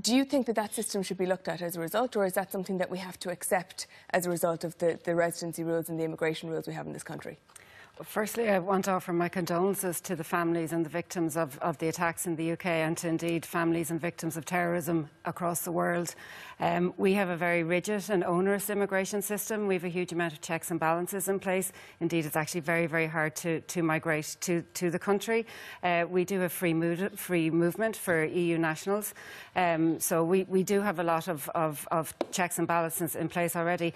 Do you think that that system should be looked at as a result, or is that something that we have to accept as a result of the residency rules and the immigration rules we have in this country? Firstly, I want to offer my condolences to the families and the victims of the attacks in the UK, and to indeed families and victims of terrorism across the world. We have a very rigid and onerous immigration system. We have a huge amount of checks and balances in place. Indeed, it's actually very, very hard to migrate to the country. We do have free movement for EU nationals. So we do have a lot of checks and balances in place already.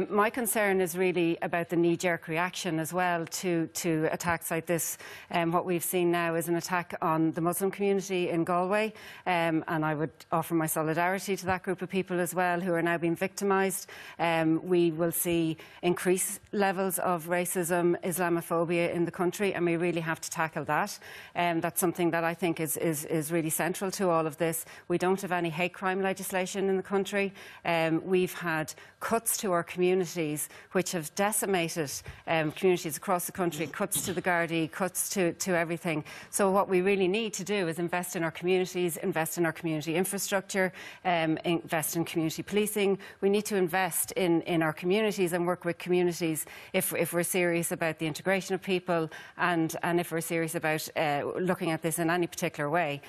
My concern is really about the knee-jerk reaction as well to attacks like this. What we've seen now is an attack on the Muslim community in Galway, and I would offer my solidarity to that group of people as well who are now being victimised. We will see increased levels of racism, Islamophobia in the country, and we really have to tackle that. That's something that I think is really central to all of this. We don't have any hate crime legislation in the country. We've had cuts to our communities which have decimated communities across the country, cuts to the Gardaí, cuts to everything. So what we really need to do is invest in our communities, invest in our community infrastructure, invest in community policing. We need to invest in our communities and work with communities if we're serious about the integration of people, and if we're serious about looking at this in any particular way.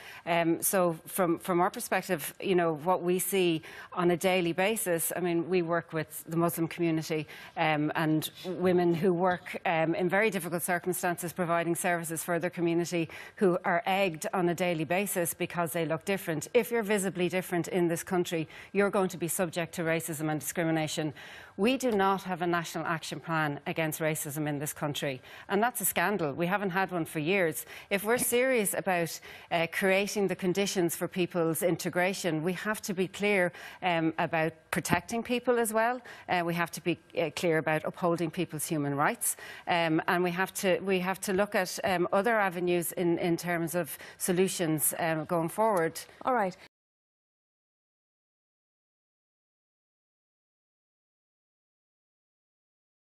So from our perspective, you know, what we see on a daily basis, I mean, we work with the Muslim community and women who work in very difficult circumstances providing services for their community, who are egged on a daily basis because they look different. If you're visibly different in this country, you're going to be subject to racism and discrimination. We do not have a national action plan against racism in this country, and that's a scandal. We haven't had one for years. If we're serious about creating the conditions for people's integration, we have to be clear about protecting people as well. We have to be clear about upholding people's human rights, and we have to look at other avenues in terms of solutions going forward. All right.